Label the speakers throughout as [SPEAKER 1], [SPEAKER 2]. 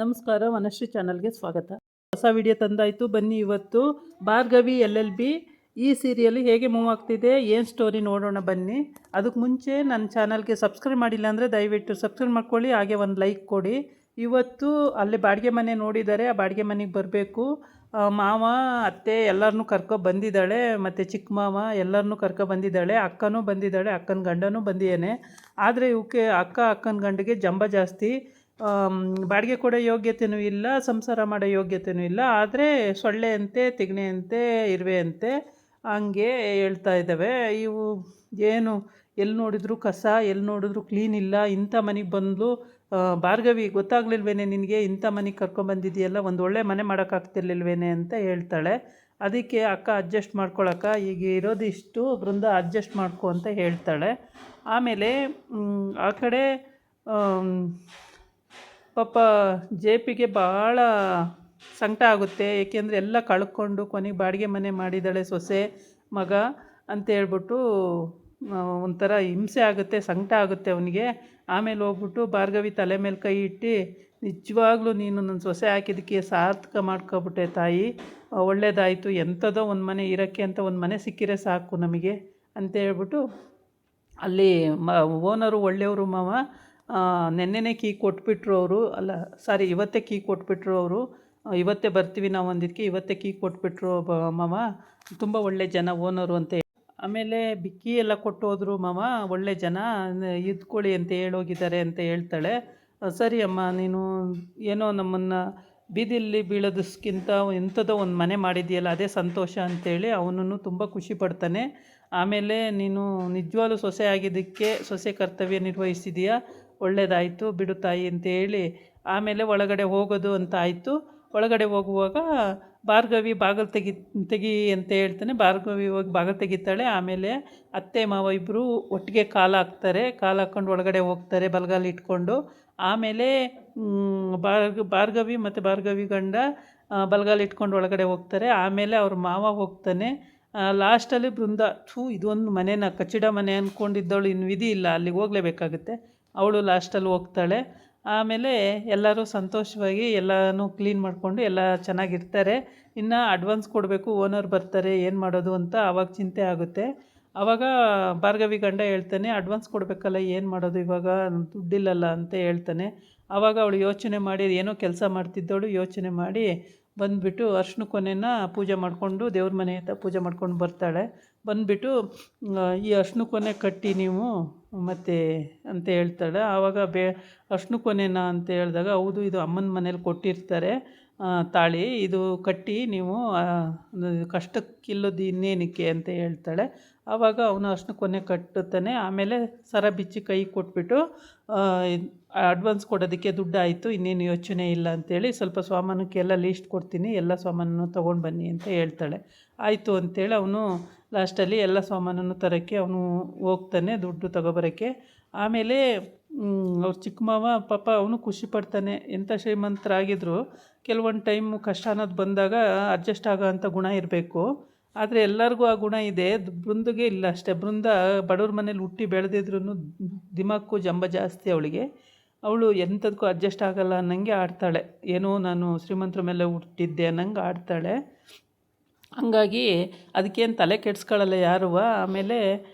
[SPEAKER 1] ನಮಸ್ಕಾರ, ವನಶ್ರೀ ಚಾನಲ್ಗೆ ಸ್ವಾಗತ. ಹೊಸ ವಿಡಿಯೋ ತಂದಾಯಿತು. ಬನ್ನಿ ಇವತ್ತು ಭಾರ್ಗವಿ LLB ಈ ಸೀರಿಯಲ್ ಹೇಗೆ ಮೂವ್ ಆಗ್ತಿದೆ, ಏನು ಸ್ಟೋರಿ ನೋಡೋಣ ಬನ್ನಿ. ಅದಕ್ಕೆ ಮುಂಚೆ ನನ್ನ ಚಾನಲ್ಗೆ ಸಬ್ಸ್ಕ್ರೈಬ್ ಮಾಡಿಲ್ಲ ಅಂದರೆ ದಯವಿಟ್ಟು ಸಬ್ಸ್ಕ್ರೈಬ್ ಮಾಡ್ಕೊಳ್ಳಿ, ಹಾಗೆ ಒಂದು ಲೈಕ್ ಕೊಡಿ. ಇವತ್ತು ಅಲ್ಲಿ ಬಾಡಿಗೆ ಮನೆ ನೋಡಿದ್ದಾರೆ, ಆ ಬಾಡಿಗೆ ಮನೆಗೆ ಬರಬೇಕು. ಮಾವ ಅತ್ತೆ ಎಲ್ಲರನ್ನೂ ಬಂದಿದ್ದಾಳೆ, ಮತ್ತು ಚಿಕ್ಕ ಮಾವ ಎಲ್ಲರನ್ನೂ ಬಂದಿದ್ದಾಳೆ. ಅಕ್ಕನೂ ಬಂದಿದ್ದಾಳೆ, ಅಕ್ಕನ ಗಂಡನೂ ಬಂದಿದ್ದಾನೆ. ಆದರೆ ಇವಕ್ಕೆ ಅಕ್ಕನ ಗಂಡಿಗೆ ಜಂಬ ಜಾಸ್ತಿ. ಬಾಡಿಗೆ ಕೊಡೋ ಯೋಗ್ಯತೆಯೂ ಇಲ್ಲ, ಸಂಸಾರ ಮಾಡೋ ಯೋಗ್ಯತೆಯೂ ಇಲ್ಲ. ಆದರೆ ಸೊಳ್ಳೆ ಅಂತೆ, ತಿಗಣೆ ಅಂತೆ, ಇರುವೆ ಅಂತೆ ಹಂಗೆ ಹೇಳ್ತಾ ಇದ್ದಾವೆ. ಇವು ಏನು ಎಲ್ಲಿ ನೋಡಿದ್ರು ಕಸ, ಎಲ್ಲಿ ನೋಡಿದ್ರು ಕ್ಲೀನ್ ಇಲ್ಲ. ಇಂಥ ಮನೆಗೆ ಬಂದು ಭಾರ್ಗವಿ ಗೊತ್ತಾಗ್ಲಿಲ್ವೇನೆ ನಿನಗೆ, ಇಂಥ ಮನೆಗೆ ಕರ್ಕೊಂಬಂದಿದೆಯಲ್ಲ, ಒಂದು ಒಳ್ಳೆ ಮನೆ ಮಾಡೋಕ್ಕಾಗ್ತಿರ್ಲಿಲ್ವೇನೆ ಅಂತ ಹೇಳ್ತಾಳೆ. ಅದಕ್ಕೆ ಅಕ್ಕ ಅಡ್ಜಸ್ಟ್ ಮಾಡ್ಕೊಳಕ್ಕ, ಈಗ ಇರೋದು ಇಷ್ಟು, ಬೃಂದ ಅಡ್ಜಸ್ಟ್ ಮಾಡ್ಕೊ ಅಂತ ಹೇಳ್ತಾಳೆ. ಆಮೇಲೆ ಆ ಕಡೆ ಪಾಪ JPಗೆ ಭಾಳ ಸಂಕಟ ಆಗುತ್ತೆ. ಏಕೆಂದರೆ ಎಲ್ಲ ಕಳ್ಕೊಂಡು ಕೊನೆಗೆ ಬಾಡಿಗೆ ಮನೆ ಮಾಡಿದ್ದಾಳೆ ಸೊಸೆ ಮಗ ಅಂತ ಹೇಳ್ಬಿಟ್ಟು ಒಂಥರ ಹಿಂಸೆ ಆಗುತ್ತೆ, ಸಂಕಟ ಆಗುತ್ತೆ ಅವನಿಗೆ. ಆಮೇಲೆ ಹೋಗ್ಬಿಟ್ಟು ಭಾರ್ಗವಿ ತಲೆ ಮೇಲೆ ಕೈ ಇಟ್ಟು, ನಿಜವಾಗ್ಲೂ ನೀನು ನನ್ನ ಸೊಸೆ ಹಾಕಿದ್ದಕ್ಕೆ ಸಾರ್ಥಕ ಮಾಡ್ಕೊಬಿಟ್ಟೆ ತಾಯಿ, ಒಳ್ಳೇದಾಯಿತು, ಎಂಥದೋ ಒಂದು ಮನೆ ಇರೋಕ್ಕೆ ಅಂತ ಒಂದು ಮನೆ ಸಿಕ್ಕಿರೆ ಸಾಕು ನಮಗೆ ಅಂತ ಹೇಳ್ಬಿಟ್ಟು, ಅಲ್ಲಿ ಓನರು ಒಳ್ಳೆಯವರು ಮಾವ, ನೆನ್ನೆನೇ ಕೀ ಕೊಟ್ಬಿಟ್ರು ಅವರು, ಅಲ್ಲ ಸಾರಿ ಇವತ್ತೇ ಕೀ ಕೊಟ್ಬಿಟ್ರು ಅವರು. ಇವತ್ತೇ ಬರ್ತೀವಿ ನಾವು ಅಂದಿದ್ದಕ್ಕೆ ಇವತ್ತೇ ಕೀ ಕೊಟ್ಬಿಟ್ರು ಮಾವ, ತುಂಬ ಒಳ್ಳೆ ಜನ ಓನರು ಅಂತ. ಆಮೇಲೆ ಬಿಕ್ಕಿ ಎಲ್ಲ ಕೊಟ್ಟು ಹೋದರು ಮಾವ, ಒಳ್ಳೆ ಜನ, ಇದ್ಕೊಳ್ಳಿ ಅಂತ ಹೇಳೋಗಿದ್ದಾರೆ ಅಂತ ಹೇಳ್ತಾಳೆ. ಸರಿ ಅಮ್ಮ, ನೀನು ಏನೋ ನಮ್ಮನ್ನು ಬೀದಿಯಲ್ಲಿ ಬೀಳೋದಕ್ಕಿಂತ ಎಂಥದೋ ಒಂದು ಮನೆ ಮಾಡಿದೆಯಲ್ಲ ಅದೇ ಸಂತೋಷ ಅಂತೇಳಿ ಅವನನ್ನು ತುಂಬ ಖುಷಿ ಪಡ್ತಾನೆ. ಆಮೇಲೆ ನೀನು ನಿಜವಾಗ್ಲೂ ಸೊಸೆ ಆಗಿದ್ದಕ್ಕೆ ಸೊಸೆ ಕರ್ತವ್ಯ ನಿರ್ವಹಿಸಿದೀಯಾ, ಒಳ್ಳೆಯದಾಯಿತು ಬಿಡು ತಾಯಿ ಅಂತೇಳಿ ಆಮೇಲೆ ಒಳಗಡೆ ಹೋಗೋದು ಅಂತ ಆಯಿತು. ಒಳಗಡೆ ಹೋಗುವಾಗ ಭಾರ್ಗವಿ ಬಾಗಿಲು ತೆಗಿ ಅಂತ ಹೇಳ್ತಾನೆ. ಭಾರ್ಗವಿ ಹೋಗಿ ಬಾಗಿಲು ತೆಗಿತಾಳೆ. ಆಮೇಲೆ ಅತ್ತೆ ಮಾವ ಇಬ್ಬರು ಒಟ್ಟಿಗೆ ಕಾಲು ಹಾಕ್ತಾರೆ, ಕಾಲು ಹಾಕ್ಕೊಂಡು ಒಳಗಡೆ ಹೋಗ್ತಾರೆ ಬಲಗಾಲು ಇಟ್ಕೊಂಡು. ಆಮೇಲೆ ಭಾರ್ಗವಿ ಮತ್ತು ಭಾರ್ಗವಿ ಗಂಡ ಬಲಗಾಲು ಇಟ್ಕೊಂಡು ಒಳಗಡೆ ಹೋಗ್ತಾರೆ. ಆಮೇಲೆ ಅವ್ರ ಮಾವ ಹೋಗ್ತಾನೆ. ಲಾಸ್ಟಲ್ಲಿ ಬೃಂದ, ಇದೊಂದು ಮನೆನ ಕಚ್ಚಡ ಮನೆ ಅಂದ್ಕೊಂಡಿದ್ದವಳು, ಇನ್ನು ವಿಧಿ ಇಲ್ಲ, ಅಲ್ಲಿಗೆ ಹೋಗಲೇಬೇಕಾಗುತ್ತೆ, ಅವಳು ಲಾಸ್ಟಲ್ಲಿ ಹೋಗ್ತಾಳೆ. ಆಮೇಲೆ ಎಲ್ಲರೂ ಸಂತೋಷವಾಗಿ ಎಲ್ಲನೂ ಕ್ಲೀನ್ ಮಾಡಿಕೊಂಡು ಎಲ್ಲ ಚೆನ್ನಾಗಿರ್ತಾರೆ. ಇನ್ನು ಅಡ್ವಾನ್ಸ್ ಕೊಡಬೇಕು, ಓನರ್ ಬರ್ತಾರೆ, ಏನು ಮಾಡೋದು ಅಂತ ಆವಾಗ ಚಿಂತೆ ಆಗುತ್ತೆ. ಆವಾಗ ಭಾರ್ಗವಿ ಗಂಡ ಹೇಳ್ತಾನೆ, ಅಡ್ವಾನ್ಸ್ ಕೊಡಬೇಕಲ್ಲ, ಏನು ಮಾಡೋದು ಇವಾಗ, ದುಡ್ಡಿಲ್ಲಲ್ಲ ಅಂತ ಹೇಳ್ತಾನೆ. ಆವಾಗ ಅವಳು ಯೋಚನೆ ಮಾಡಿ, ಏನೋ ಕೆಲಸ ಮಾಡ್ತಿದ್ದವಳು ಯೋಚನೆ ಮಾಡಿ ಬಂದುಬಿಟ್ಟು ಅರ್ಶಿನ ಕೊನೆನ ಪೂಜೆ ಮಾಡಿಕೊಂಡು ದೇವ್ರ ಮನೆ ಹತ್ರ ಪೂಜೆ ಮಾಡ್ಕೊಂಡು ಬರ್ತಾಳೆ. ಬಂದುಬಿಟ್ಟು ಈ ಅರ್ಶಿನ ಕೊನೆ ಕಟ್ಟಿ ನೀವು ಮತ್ತು ಅಂತ ಹೇಳ್ತಾಳೆ. ಆವಾಗ ಅರ್ಶಿನ ಕೊನೆನ ಅಂತ ಹೇಳಿದಾಗ, ಹೌದು ಇದು ಅಮ್ಮನ ಮನೇಲಿ ಕೊಟ್ಟಿರ್ತಾರೆ ತಾಳಿ, ಇದು ಕಟ್ಟಿ ನೀವು ಕಷ್ಟಕ್ಕಿಲ್ಲೋದು ಇನ್ನೇನಕ್ಕೆ ಅಂತ ಹೇಳ್ತಾಳೆ. ಆವಾಗ ಅವನು ಅರ್ಶಿನ ಕೊನೆ ಕಟ್ಟುತ್ತಾನೆ. ಆಮೇಲೆ ಸರ ಬಿಚ್ಚಿ ಕೈ ಕೊಟ್ಬಿಟ್ಟು, ಅಡ್ವಾನ್ಸ್ ಕೊಡೋದಕ್ಕೆ ದುಡ್ಡು ಆಯಿತು, ಇನ್ನೇನು ಯೋಚನೆ ಇಲ್ಲ ಅಂತೇಳಿ, ಸ್ವಲ್ಪ ಸಾಮಾನಕ್ಕೆಲ್ಲ ಲೀಸ್ಟ್ ಕೊಡ್ತೀನಿ, ಎಲ್ಲ ಸಾಮಾನನ್ನು ತೊಗೊಂಡು ಬನ್ನಿ ಅಂತ ಹೇಳ್ತಾಳೆ. ಆಯಿತು ಅಂತೇಳಿ ಅವನು ಲಾಸ್ಟಲ್ಲಿ ಎಲ್ಲ ಸಾಮಾನನ್ನು ತರೋಕ್ಕೆ ಅವನು ಹೋಗ್ತಾನೆ, ದುಡ್ಡು ತಗೊಬರೋಕ್ಕೆ. ಆಮೇಲೆ ಅವ್ರ ಚಿಕ್ಕ ಮಾವ ಪಾಪ ಅವನು ಖುಷಿ ಪಡ್ತಾನೆ. ಎಂಥ ಶ್ರೀಮಂತರಾಗಿದ್ದರೂ ಕೆಲವೊಂದು ಟೈಮು ಕಷ್ಟ ಅನ್ನೋದು ಬಂದಾಗ ಅಡ್ಜಸ್ಟ್ ಆಗೋ ಅಂಥ ಗುಣ ಇರಬೇಕು. ಆದರೆ ಎಲ್ಲರಿಗೂ ಆ ಗುಣ ಇದೆ, ಬೃಂದಿಗೆ ಇಲ್ಲ ಅಷ್ಟೇ. ಬೃಂದ ಬಡವ್ರ ಮನೇಲಿ ಹುಟ್ಟಿ ಬೆಳೆದಿದ್ರೂ ದಿಮಾಕು ಜಂಬ ಜಾಸ್ತಿ ಅವಳಿಗೆ. ಅವಳು ಎಂಥದಕ್ಕೂ ಅಡ್ಜಸ್ಟ್ ಆಗಲ್ಲ ಅನ್ನಂಗೆ ಆಡ್ತಾಳೆ, ಏನೋ ನಾನು ಶ್ರೀಮಂತರ ಮೇಲೆ ಹುಟ್ಟಿದ್ದೆ ಅನ್ನಂಗೆ ಆಡ್ತಾಳೆ. ಹಂಗಾಗಿ ಅದಕ್ಕೇನು ತಲೆ ಕೆಡಿಸ್ಕೊಳ್ಳಲ್ಲ ಯಾರೂ. ಆಮೇಲೆ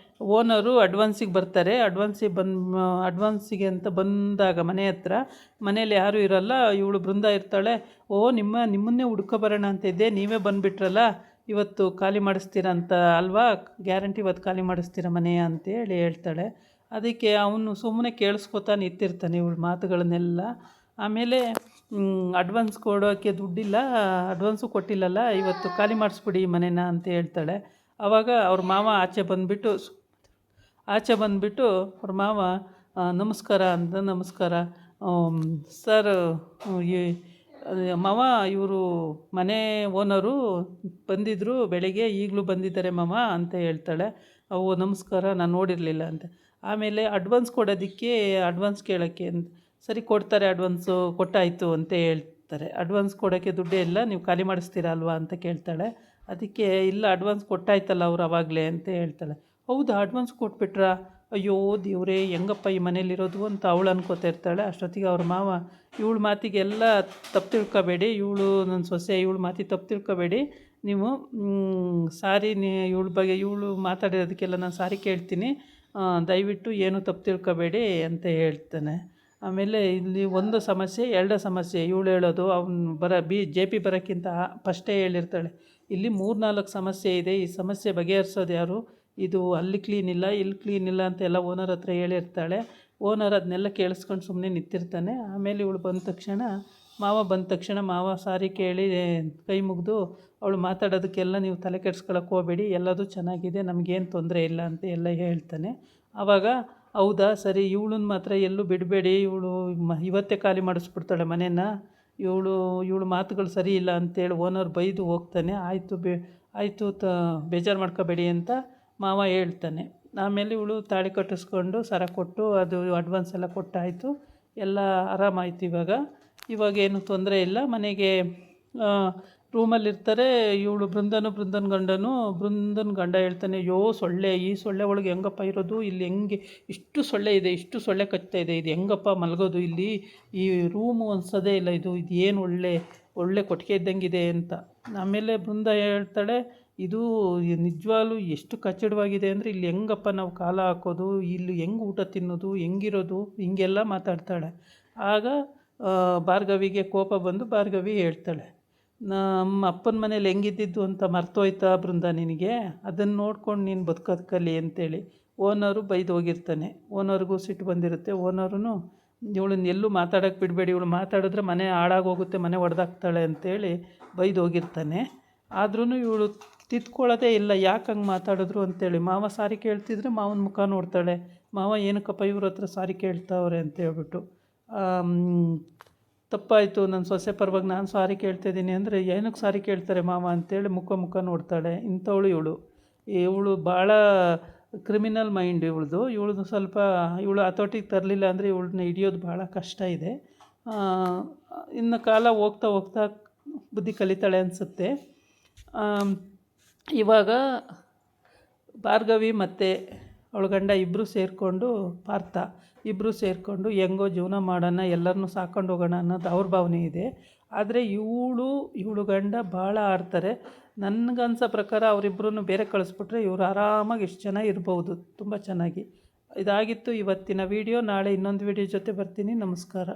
[SPEAKER 1] ಓನರು ಅಡ್ವಾನ್ಸಿಗೆ ಬರ್ತಾರೆ. ಅಡ್ವಾನ್ಸಿಗೆ ಅಂತ ಬಂದಾಗ ಮನೆ ಹತ್ರ, ಮನೇಲಿ ಯಾರೂ ಇರೋಲ್ಲ, ಇವಳು ಬೃಂದ ಇರ್ತಾಳೆ. ನಿಮ್ಮನ್ನೇ ಹುಡ್ಕೊಬರೋಣ ಅಂತ ಇದ್ದೆ, ನೀವೇ ಬಂದುಬಿಟ್ರಲ್ಲ, ಇವತ್ತು ಖಾಲಿ ಮಾಡಿಸ್ತೀರ ಅಂತ ಅಲ್ವಾ, ಗ್ಯಾರಂಟಿ ಇವತ್ತು ಖಾಲಿ ಮಾಡಿಸ್ತೀರ ಮನೆ ಅಂತೇಳಿ ಹೇಳ್ತಾಳೆ. ಅದಕ್ಕೆ ಅವನು ಸುಮ್ಮನೆ ಕೇಳಿಸ್ಕೊತಾನೆ ಇರ್ತಿರ್ತಾನೆ ಇವಳ ಮಾತುಗಳನ್ನೆಲ್ಲ. ಆಮೇಲೆ ಅಡ್ವಾನ್ಸ್ ಕೊಡೋಕ್ಕೆ ದುಡ್ಡಿಲ್ಲ, ಅಡ್ವಾನ್ಸು ಕೊಟ್ಟಿಲ್ಲಲ್ಲ, ಇವತ್ತು ಖಾಲಿ ಮಾಡಿಸ್ಬಿಡಿ ಈ ಮನೇನ ಅಂತ ಹೇಳ್ತಾಳೆ. ಆವಾಗ ಅವ್ರ ಮಾವ ಆಚೆ ಬಂದುಬಿಟ್ಟು ಅವ್ರ ಮಾವ ನಮಸ್ಕಾರ ಅಂತ, ನಮಸ್ಕಾರ ಸರ್, ಮಾವ ಇವರು ಮನೆ ಓನರು ಬಂದಿದ್ದರು ಬೆಳಗ್ಗೆ, ಈಗಲೂ ಬಂದಿದ್ದಾರೆ ಮಾವ ಅಂತ ಹೇಳ್ತಾಳೆ. ಅವು ನಮಸ್ಕಾರ, ನಾನು ನೋಡಿರಲಿಲ್ಲ ಅಂತ. ಆಮೇಲೆ ಅಡ್ವಾನ್ಸ್ ಕೊಡೋದಕ್ಕೆ, ಅಡ್ವಾನ್ಸ್ ಕೇಳೋಕ್ಕೆ ಅಂತ, ಸರಿ ಕೊಡ್ತಾರೆ, ಅಡ್ವಾನ್ಸು ಕೊಟ್ಟಾಯಿತು ಅಂತ ಹೇಳ್ತಾರೆ. ಅಡ್ವಾನ್ಸ್ ಕೊಡೋಕ್ಕೆ ದುಡ್ಡೇ ಇಲ್ಲ, ನೀವು ಖಾಲಿ ಮಾಡಿಸ್ತೀರಾ ಅಲ್ವಾ ಅಂತ ಕೇಳ್ತಾಳೆ. ಅದಕ್ಕೆ ಇಲ್ಲ, ಅಡ್ವಾನ್ಸ್ ಕೊಟ್ಟಾಯ್ತಲ್ಲ ಅವ್ರು ಆವಾಗಲೇ ಅಂತ ಹೇಳ್ತಾಳೆ. ಹೌದಾ, ಅಡ್ವಾನ್ಸ್ ಕೊಟ್ಬಿಟ್ರಾ, ಅಯ್ಯೋ ದೇವ್ರೇ ಹೆಂಗಪ್ಪ ಈ ಮನೇಲಿರೋದು ಅಂತ ಅವಳು ಅನ್ಕೋತಾ ಇರ್ತಾಳೆ. ಅಷ್ಟೊತ್ತಿಗೆ ಅವ್ರ ಮಾವ ಇವಳು ಮಾತಿಗೆಲ್ಲ ತಪ್ಪು ತಿಳ್ಕೊಬೇಡಿ, ಇವಳು ನನ್ನ ಸೊಸೆ, ಇವಳು ಮಾತಿಗೆ ತಪ್ಪು ತಿಳ್ಕೊಬೇಡಿ ನೀವು, ಸಾರಿ ಇವಳ ಬಗ್ಗೆ ಇವಳು ಮಾತಾಡಿರೋದಕ್ಕೆಲ್ಲ ನಾನು ಸಾರಿ ಕೇಳ್ತೀನಿ, ದಯವಿಟ್ಟು ಏನು ತಪ್ಪು ತಿಳ್ಕೊಬೇಡಿ ಅಂತ ಹೇಳ್ತಾನೆ. ಆಮೇಲೆ ಇಲ್ಲಿ ಒಂದು ಸಮಸ್ಯೆ, ಎರಡು ಸಮಸ್ಯೆ ಇವಳು ಹೇಳೋದು, ಅವ್ನು ಜೆ ಪಿ ಬರೋಕ್ಕಿಂತ ಫಸ್ಟೇ ಹೇಳಿರ್ತಾಳೆ, ಇಲ್ಲಿ 3-4 ಸಮಸ್ಯೆ ಇದೆ, ಈ ಸಮಸ್ಯೆ ಬಗೆಹರಿಸೋದು ಯಾರು, ಇದು ಅಲ್ಲಿ ಕ್ಲೀನ್ ಇಲ್ಲ, ಇಲ್ಲಿ ಕ್ಲೀನ್ ಇಲ್ಲ ಅಂತ ಎಲ್ಲ ಓನರ್ ಹತ್ರ ಹೇಳಿರ್ತಾಳೆ. ಓನರ್ ಅದನ್ನೆಲ್ಲ ಕೇಳಿಸ್ಕೊಂಡು ಸುಮ್ಮನೆ ನಿಂತಿರ್ತಾನೆ. ಆಮೇಲೆ ಇವಳು ಬಂದ ತಕ್ಷಣ ಮಾವ ಸಾರಿ ಕೇಳಿ ಕೈ ಮುಗಿದು, ಅವಳು ಮಾತಾಡೋದಕ್ಕೆಲ್ಲ ನೀವು ತಲೆ ಕೆಡ್ಸ್ಕೊಳಕ್ಕೆ ಹೋಗಬೇಡಿ, ಎಲ್ಲದೂ ಚೆನ್ನಾಗಿದೆ, ನಮಗೇನು ತೊಂದರೆ ಇಲ್ಲ ಅಂತ ಎಲ್ಲ ಹೇಳ್ತಾನೆ. ಆವಾಗ ಹೌದಾ ಸರಿ, ಇವಳನ್ನ ಮಾತ್ರ ಎಲ್ಲೂ ಬಿಡಬೇಡಿ, ಇವಳು ಇವತ್ತೇ ಖಾಲಿ ಮಾಡಿಸ್ಬಿಡ್ತಾಳೆ ಮನೇನ, ಇವಳು ಮಾತುಗಳು ಸರಿ ಇಲ್ಲ ಅಂತೇಳಿ ಓನರ್ ಬೈದು ಹೋಗ್ತಾನೆ. ಆಯಿತು ಬೇಜಾರು ಮಾಡ್ಕೋಬೇಡಿ ಅಂತ ಮಾವ ಹೇಳ್ತಾನೆ. ಆಮೇಲೆ ಇವಳು ತಾಳಿ ಕಟ್ಟಿಸ್ಕೊಂಡು ಸರ ಕೊಟ್ಟು ಅದು ಅಡ್ವಾನ್ಸ್ ಎಲ್ಲ ಕೊಟ್ಟಾಯಿತು, ಎಲ್ಲ ಆರಾಮಾಯಿತು. ಇವಾಗೇನು ತೊಂದರೆ ಇಲ್ಲ. ಮನೆಗೆ ರೂಮಲ್ಲಿರ್ತಾರೆ. ಇವಳು ಬೃಂದನ ಗಂಡ ಹೇಳ್ತಾನೆ, ಅಯ್ಯೋ ಸೊಳ್ಳೆ, ಈ ಸೊಳ್ಳೆ ಒಳಗೆ ಹೆಂಗಪ್ಪ ಇರೋದು, ಇಲ್ಲಿ ಹೆಂಗೆ ಇಷ್ಟು ಸೊಳ್ಳೆ ಇದೆ, ಇಷ್ಟು ಸೊಳ್ಳೆ ಕಚ್ತಾ ಇದೆ, ಇದು ಹೆಂಗಪ್ಪ ಮಲಗೋದು ಇಲ್ಲಿ, ಈ ರೂಮು ಅನ್ಸೋದೇ ಇಲ್ಲ, ಇದು ಏನು ಒಳ್ಳೆ ಕೊಟ್ಟಿಗೆ ಇದ್ದಂಗಿದೆ ಅಂತ. ಆಮೇಲೆ ಬೃಂದ ಹೇಳ್ತಾಳೆ, ಇದು ನಿಜವಾಗ್ಲೂ ಎಷ್ಟು ಕಚ್ಚಡವಾಗಿದೆ ಅಂದರೆ ಇಲ್ಲಿ ಹೆಂಗಪ್ಪ ನಾವು ಕಾಲ ಹಾಕೋದು, ಇಲ್ಲಿ ಹೆಂಗೆ ಊಟ ತಿನ್ನೋದು, ಹೆಂಗಿರೋದು, ಹಿಂಗೆಲ್ಲ ಮಾತಾಡ್ತಾಳೆ. ಆಗ ಭಾರ್ಗವಿಗೆ ಕೋಪ ಬಂದು ಭಾರ್ಗವಿ ಹೇಳ್ತಾಳೆ, ನಮ್ಮ ಅಪ್ಪನ ಮನೇಲಿ ಹೆಂಗಿದ್ದಿದ್ದು ಅಂತ ಮರ್ತೋಯ್ತಾ ಬೃಂದ ನಿನಗೆ, ಅದನ್ನು ನೋಡ್ಕೊಂಡು ನೀನು ಬದುಕೋದು ಕಲಿ ಅಂತೇಳಿ ಓನರು ಬೈದು ಹೋಗಿರ್ತಾನೆ. ಓನರ್ಗೂ ಸಿಟ್ಟು ಬಂದಿರುತ್ತೆ. ಓನರೂ ಇವಳನ್ನ ಎಲ್ಲೂ ಮಾತಾಡೋಕ್ಕೆ ಬಿಡಬೇಡಿ, ಇವಳು ಮಾತಾಡಿದ್ರೆ ಮನೆ ಹಾಳಾಗೋಗುತ್ತೆ, ಮನೆ ಒಡೆದಾಕ್ತಾಳೆ ಅಂತೇಳಿ ಬೈದು ಹೋಗಿರ್ತಾನೆ. ಆದ್ರೂ ಇವಳು ತಿದ್ಕೊಳ್ಳೋದೇ ಇಲ್ಲ, ಯಾಕೆ ಹಂಗೆ ಮಾತಾಡಿದ್ರು ಅಂತೇಳಿ. ಮಾವ ಸಾರಿ ಕೇಳ್ತಿದ್ರೆ ಮಾವನ ಮುಖ ನೋಡ್ತಾಳೆ, ಮಾವ ಏನಕ್ಕಪ್ಪ ಇವ್ರ ಹತ್ರ ಸಾರಿ ಕೇಳ್ತಾವ್ರೆ ಅಂತ ಹೇಳ್ಬಿಟ್ಟು, ತಪ್ಪಾಯಿತು ನನ್ನ ಸೊಸೆ ಪರವಾಗಿ ನಾನು ಸಾರಿ ಕೇಳ್ತಾಯಿದ್ದೀನಿ ಅಂದರೆ ಏನಕ್ಕೆ ಸಾರಿ ಕೇಳ್ತಾರೆ ಮಾವ ಅಂತೇಳಿ ಮುಖ ನೋಡ್ತಾಳೆ. ಇಂಥವಳು ಇವಳು ಭಾಳ ಕ್ರಿಮಿನಲ್ ಮೈಂಡ್ ಇವಳದು ಸ್ವಲ್ಪ ಇವಳು ಹತೋಟಿಗೆ ತರಲಿಲ್ಲ ಅಂದರೆ ಇವಳನ್ನ ಹಿಡಿಯೋದು ಭಾಳ ಕಷ್ಟ ಇದೆ. ಇನ್ನು ಕಾಲ ಹೋಗ್ತಾ ಬುದ್ಧಿ ಕಲಿತಾಳೆ ಅನಿಸುತ್ತೆ. ಇವಾಗ ಭಾರ್ಗವಿ ಮತ್ತು ಅವಳ ಗಂಡ ಪಾರ್ಥ ಇಬ್ಬರು ಸೇರಿಕೊಂಡು ಹೆಂಗೋ ಜೀವನ ಮಾಡೋಣ, ಎಲ್ಲರನ್ನೂ ಸಾಕೊಂಡು ಹೋಗೋಣ ಅನ್ನೋದು ಅವ್ರ ಭಾವನೆ ಇದೆ. ಆದರೆ ಇವಳು ಗಂಡ ಭಾಳ ಆಡ್ತಾರೆ. ನನಗನ್ಸೋ ಪ್ರಕಾರ ಅವರಿಬ್ಬರನ್ನು ಬೇರೆ ಕಳಿಸ್ಬಿಟ್ರೆ ಇವರು ಆರಾಮಾಗಿ ಎಷ್ಟು ಜನ ಇರ್ಬೋದು, ತುಂಬ ಚೆನ್ನಾಗಿ. ಇದಾಗಿತ್ತು ಇವತ್ತಿನ ವಿಡಿಯೋ. ನಾಳೆ ಇನ್ನೊಂದು ವಿಡಿಯೋ ಜೊತೆ ಬರ್ತೀನಿ. ನಮಸ್ಕಾರ.